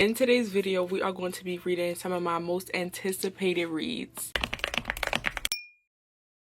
In today's video, we are going to be reading some of my most anticipated reads.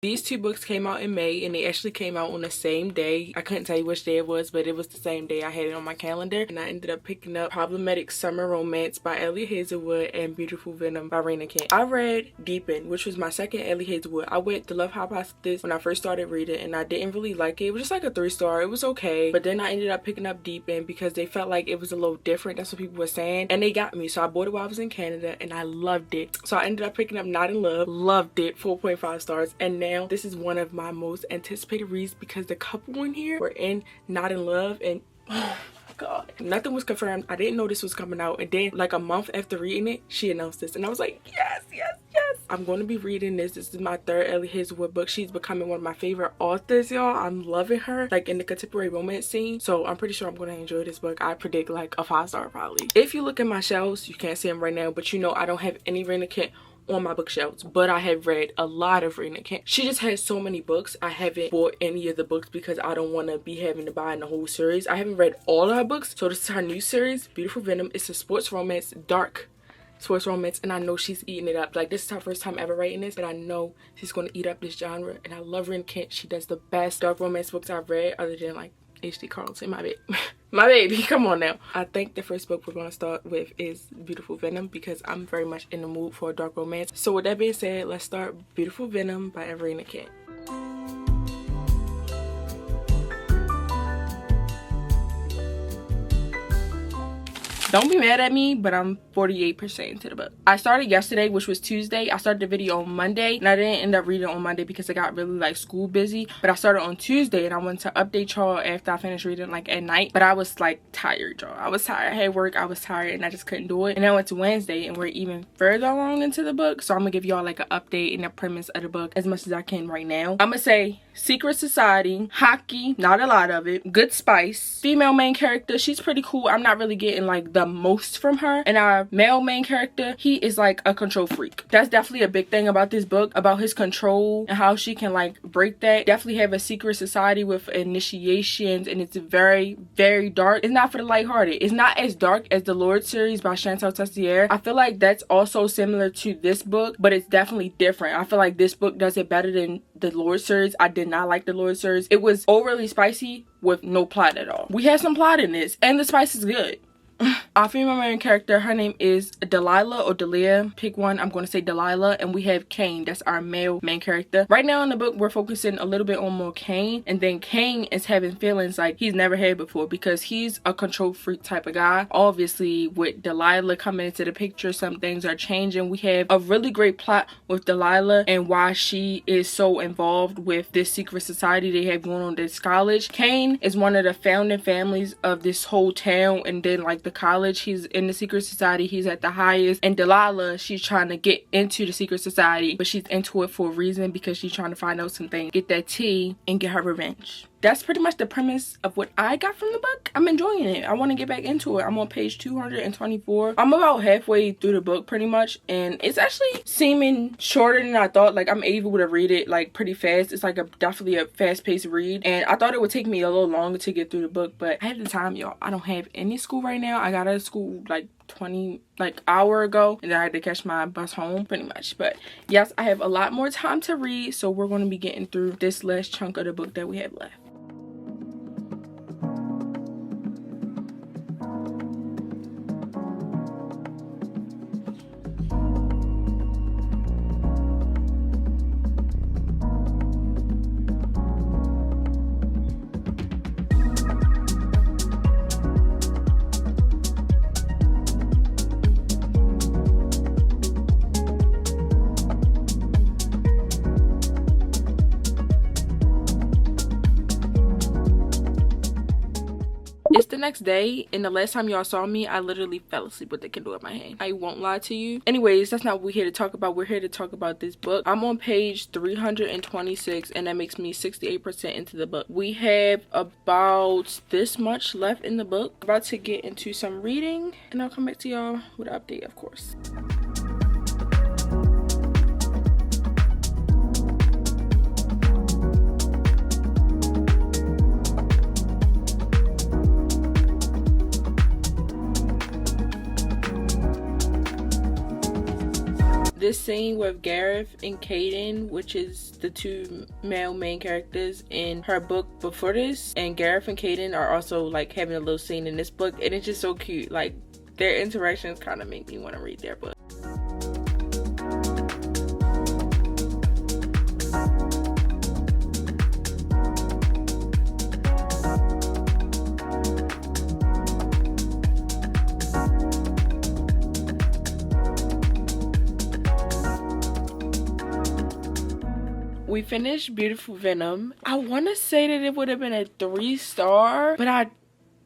These two books came out in May, and they actually came out on the same day. I couldn't tell you which day it was, but it was the same day. I had it on my calendar, and I ended up picking up Problematic Summer Romance by Ellie Hazelwood and Beautiful Venom by Raina Kent. I read Deepen, which was my second Ellie Hazelwood. I went to Love Hypothesis when I first started reading, and I didn't really like it. It was just like a 3-star. It was okay, but then I ended up picking up Deepen because they felt like it was a little different. That's what people were saying, and they got me. So I bought it while I was in Canada, and I loved it. So I ended up picking up Not in Love. Loved it. 4.5 stars. And now this is one of my most anticipated reads because the couple in here were in Not in Love, and oh my god, nothing was confirmed. I didn't know this was coming out, and then like a month after reading it, she announced this, and I was like, yes, yes, yes. I'm going to be reading this. This is my third Ellie Hazelwood book. She's becoming one of my favorite authors, y'all. I'm loving her, like in the contemporary romance scene. So I'm pretty sure I'm going to enjoy this book. I predict like a 5-star probably. If you look at my shelves, you can't see them right now, but you know I don't have any Raina Kent on my bookshelves, but I have read a lot of Raina Kent. She just has so many books. I haven't bought any of the books because I don't want to be having to buy in the whole series. I haven't read all of her books, so this is her new series, Beautiful Venom. It's a sports romance, dark sports romance, and I know she's eating it up. Like, this is her first time ever writing this, but I know she's going to eat up this genre, and I love Raina Kent. She does the best dark romance books I've read, other than like H.D. Carlton, my baby. My baby, come on now. I think the first book we're going to start with is Beautiful Venom because I'm very much in the mood for a dark romance. So with that being said, let's start Beautiful Venom by Raina Kent. Don't be mad at me, but I'm 48% into the book. I started yesterday, which was Tuesday. I started the video on Monday, and I didn't end up reading on Monday because I got really like school busy. But I started on Tuesday, and I wanted to update y'all after I finished reading like at night. But I was like tired, y'all. I was tired. I had work. I was tired, and I just couldn't do it. And I went to Wednesday, and we're even further along into the book. So I'm gonna give y'all like an update and the premise of the book as much as I can right now. I'm gonna say secret society, hockey, not a lot of it, good spice, female main character, she's pretty cool. I'm not really getting like the most from her. And our male main character, he is like a control freak. That's definitely a big thing about this book, about his control and how she can like break that. Definitely have a secret society with initiations, and it's very, very dark. It's not for the lighthearted. It's not as dark as the Lord series by Chantal Tessier. I feel like that's also similar to this book, but it's definitely different. I feel like this book does it better than the Lord series. I did not like the Lord series. It was overly spicy with no plot at all. We had some plot in this, and the spice is good. Our female main character, her name is Delilah or Delia. Pick one. I'm going to say Delilah. And we have Kane. That's our male main character. Right now in the book, we're focusing a little bit on more Kane. And then Kane is having feelings like he's never had before because he's a control freak type of guy. Obviously, with Delilah coming into the picture, some things are changing. We have a really great plot with Delilah and why she is so involved with this secret society they have going on at this college. Kane is one of the founding families of this whole town, and then like the college, he's in the secret society, he's at the highest. And Delilah, she's trying to get into the secret society, but she's into it for a reason because she's trying to find out something, get that tea, and get her revenge. That's pretty much the premise of what I got from the book. I'm enjoying it. I want to get back into it. I'm on page 224. I'm about halfway through the book pretty much, and it's actually seeming shorter than I thought. Like, I'm able to read it like pretty fast. It's like definitely a fast-paced read, and I thought it would take me a little longer to get through the book, but I have the time, y'all. I don't have any school right now. I got out of school like 20 hour ago, and then I had to catch my bus home pretty much. But yes, I have a lot more time to read, so we're going to be getting through this last chunk of the book that we have left. It's the next day, and the last time y'all saw me, I literally fell asleep with the Kindle in my hand. I won't lie to you. Anyways, that's not what we're here to talk about. We're here to talk about this book. I'm on page 326, and that makes me 68% into the book. We have about this much left in the book. I'm about to get into some reading, and I'll come back to y'all with an update, of course. this scene with Gareth and Caden, which is the two male main characters in her book before this, and Gareth and Caden are also like having a little scene in this book, and it's just so cute. Like their interactions kind of make me want to read their book. We finished Beautiful Venom. I want to say that it would have been a 3-star, but I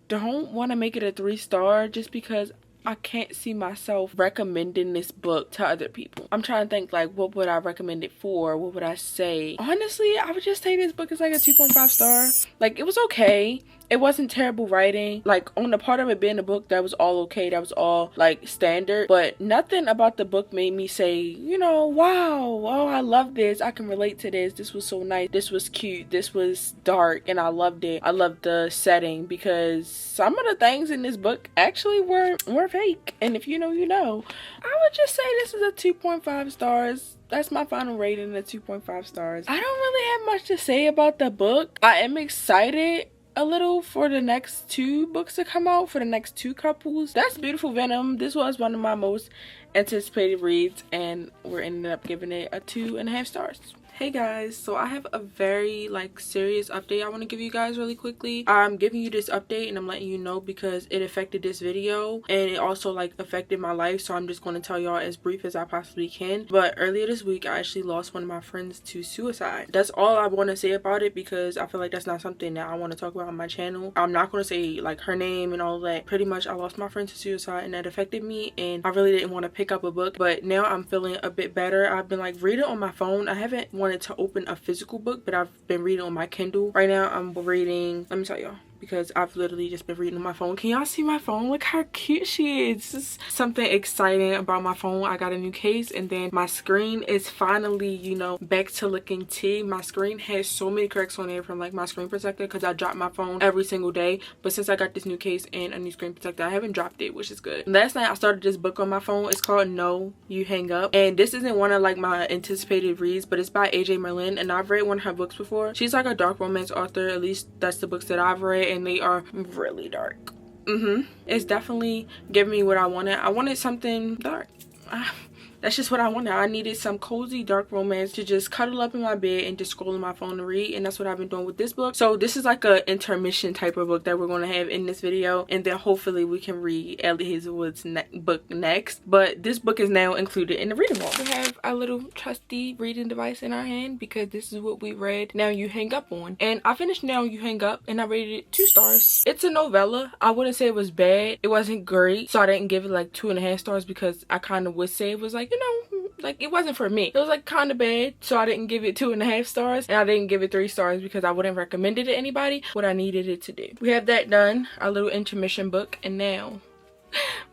don't want to make it a 3-star just because I can't see myself recommending this book to other people. I'm trying to think like what would I recommend it for? What would I say? Honestly, I would just say this book is like a 2.5 star. Like it was okay. It wasn't terrible writing. Like on the part of it being a book, that was all okay. That was all like standard. But nothing about the book made me say, you know, wow, oh, I love this. I can relate to this. This was so nice. This was cute. This was dark and I loved it. I loved the setting because some of the things in this book actually were fake. And if you know, you know. I would just say this is a 2.5 stars. That's my final rating at 2.5 stars. I don't really have much to say about the book. I am excited a little for the next 2 books to come out, for the next 2 couples. That's Beautiful Venom. This was one of my most anticipated reads and we're ending up giving it a 2.5 stars. Hey guys, so I have a very like serious update I want to give you guys really quickly. I'm giving you this update and I'm letting you know because it affected this video and it also like affected my life, so I'm just going to tell y'all as brief as I possibly can. But earlier this week I actually lost one of my friends to suicide. That's all I want to say about it because I feel like that's not something that I want to talk about on my channel. I'm not going to say like her name and all that. Pretty much I lost my friend to suicide and that affected me and I really didn't want to pick up a book, but now I'm feeling a bit better. I've been like reading on my phone. I haven't wanted to open a physical book, but I've been reading on my Kindle. Right now I'm reading, let me tell y'all, because I've literally just been reading on my phone. Can y'all see my phone? Look how cute she is. This is something exciting about my phone. I got a new case and then my screen is finally, you know, back to looking tea. My screen has so many cracks on it from like my screen protector because I drop my phone every single day, but since I got this new case and a new screen protector, I haven't dropped it, which is good. Last night I started this book on my phone. It's called No You Hang Up, and this isn't one of like my anticipated reads, but it's by AJ Merlin and I've read one of her books before. She's like a dark romance author, at least that's the books that I've read, and they are really dark. It's definitely giving me what I wanted. I wanted something dark. That's just what I wanted. I needed some cozy dark romance to just cuddle up in my bed and just scroll on my phone to read, and that's what I've been doing with this book. So this is like a intermission type of book that we're going to have in this video, and then hopefully we can read Ellie Hazelwood's book next. But this book is now included in the reading room. We have our little trusty reading device in our hand because this is what we read Now You Hang Up on, and I finished Now You Hang Up and I rated it 2 stars. It's a novella. I wouldn't say it was bad. It wasn't great, so I didn't give it like 2.5 stars because I kind of would say it was like, you know, like it wasn't for me. It was like kind of bad, so I didn't give it 2.5 stars, and I didn't give it 3 stars because I wouldn't recommend it to anybody what I needed it to do. We have that done, our little intermission book, and now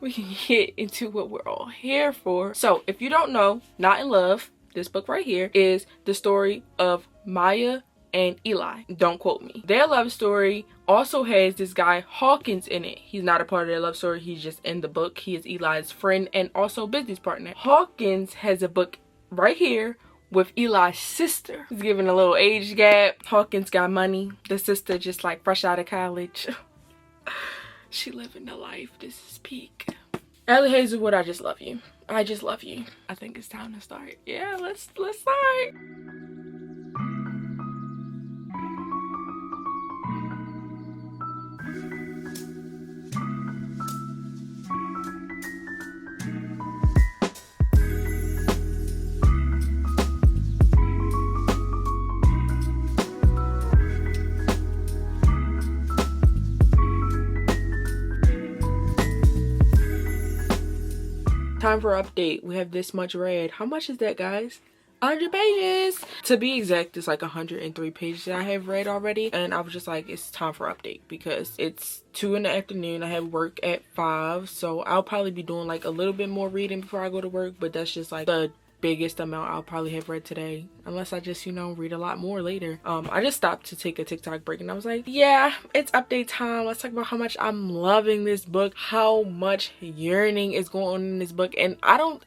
we can get into what we're all here for. So if you don't know, Not in Love, this book right here, is the story of Maya and Eli. Don't quote me. Their love story also has this guy Hawkins in it. He's not a part of their love story, he's just in the book. He is Eli's friend and also business partner. Hawkins has a book right here with Eli's sister. He's giving a little age gap. Hawkins got money. The sister just like fresh out of college. She living the life. This is peak. Ellie Hazelwood, I just love you. I just love you. I think it's time to start. Yeah, let's start. Time for update. We have this much read. How much is that, guys? 100 pages. To be exact, it's like 103 pages that I have read already, and I was just like, it's time for update because it's 2 in the afternoon. I have work at 5, so I'll probably be doing like a little bit more reading before I go to work, but that's just like the biggest amount I'll probably have read today, unless I just, you know, read a lot more later. I just stopped to take a TikTok break and I was like, yeah, it's update time. Let's talk about how much I'm loving this book, how much yearning is going on in this book. And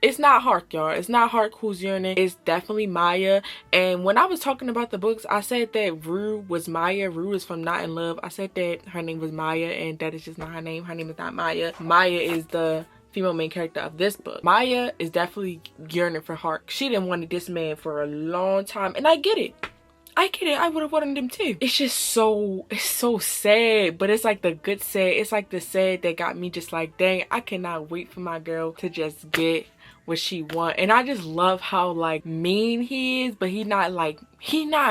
it's not Hark, y'all. It's not Hark who's yearning. It's definitely Maya. And when I was talking about the books, I said that Rue was Maya. Rue is from Not in Love. I said that her name was Maya, and that is just not her name. Her name is not Maya. Maya is the female main character of this book. Maya is definitely yearning for Hark. She didn't want this man for a long time, and I get it. I get it. I would have wanted him too. It's just so sad, but it's like the good sad. It's like the sad that got me just like, dang, I cannot wait for my girl to just get what she want. And I just love how like mean he is, but he not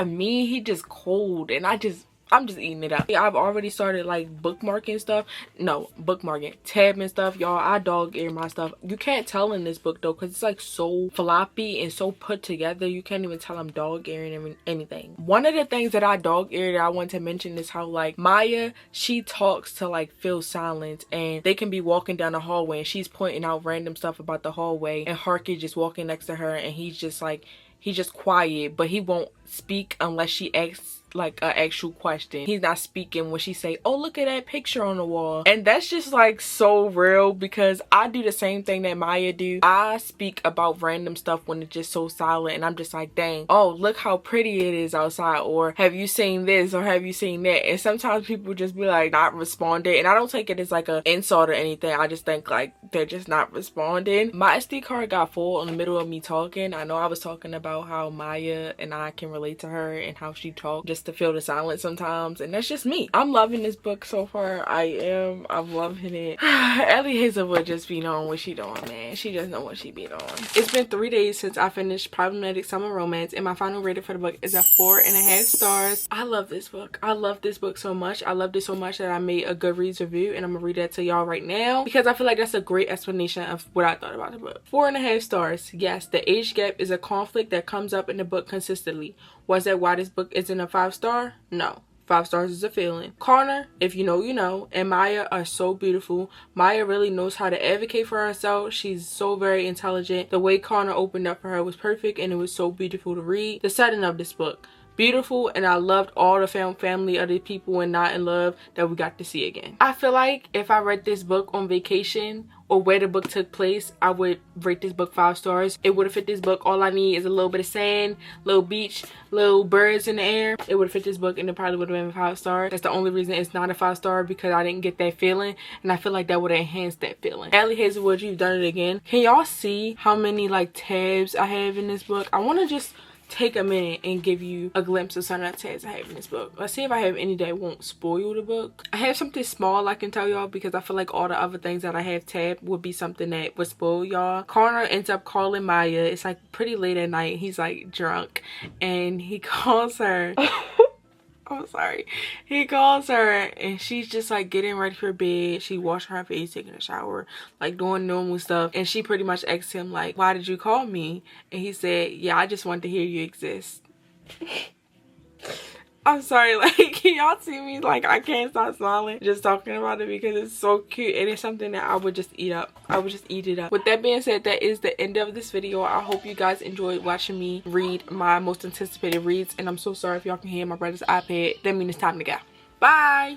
mean, he just cold, and I'm just eating it up. I've already started like bookmarking stuff. No, bookmarking, tabbing stuff. Y'all, I dog ear my stuff. You can't tell in this book though, because it's like so floppy and so put together. You can't even tell I'm dog earing anything. One of the things that I dog ear that I want to mention is how like Maya, she talks to like fill silence, and they can be walking down the hallway and she's pointing out random stuff about the hallway, and Hark is just walking next to her, and he's just quiet, but he won't speak unless she asks like an actual question. He's not speaking when she say, oh, look at that picture on the wall. And that's just like so real, because I do the same thing that Maya do. I speak about random stuff when it's just so silent, and I'm just like, dang, oh, look how pretty it is outside, or have you seen this, or have you seen that? And sometimes people just be like not responding, and I don't take it as like an insult or anything. I just think like they're just not responding. My SD card got full in the middle of me talking. I know I was talking about how Maya and I can relate to her and how she talks just to feel the silence sometimes, and that's just me. I'm loving this book so far. I'm loving it. Ellie Hazelwood just be knowing what she doing, man. She just know what she be doing. It's been 3 days since I finished Problematic Summer Romance, and my final rating for the book is a 4.5 stars. I love this book. I love this book so much. I loved it so much that I made a Goodreads review, and I'm gonna read that to y'all right now because I feel like that's a great explanation of what I thought about the book. 4.5 stars. Yes, the age gap is a conflict that comes up in the book consistently. Was that why this book isn't a 5-star? No. 5 stars is a feeling. Connor, if you know, you know, and Maya are so beautiful. Maya really knows how to advocate for herself. She's so very intelligent. The way Connor opened up for her was perfect, and it was so beautiful to read. The setting of this book, beautiful, and I loved all the family of the people in Not in Love that we got to see again. I feel like if I read this book on vacation or where the book took place, I would rate this book 5 stars. It would have fit this book. All I need is a little bit of sand, little beach, little birds in the air. It would have fit this book, and it probably would have been 5 stars. That's the only reason it's not a 5 star, because I didn't get that feeling, and I feel like that would have enhanced that feeling. Ellie Hazelwood, you've done it again. Can y'all see how many like tabs I have in this book? I want to just take a minute and give you a glimpse of some of the tabs I have in this book. Let's see if I have any that won't spoil the book. I have something small I can tell y'all, because I feel like all the other things that I have tabbed would be something that would spoil y'all. Connor ends up calling Maya. It's like pretty late at night. He's like drunk, and he calls her. I'm sorry. He calls her, and she's just like getting ready for bed. She washing her face, taking a shower, like doing normal stuff. And she pretty much asked him like, why did you call me? And he said, yeah, I just wanted to hear you exist. I'm sorry, like, y'all see me, like, I can't stop smiling just talking about it, because it's so cute, and it's something that I would just eat up. I would just eat it up. With that being said, that is the end of this video. I hope you guys enjoyed watching me read my most anticipated reads, and I'm so sorry if y'all can hear my brother's iPad. That means it's time to go. Bye!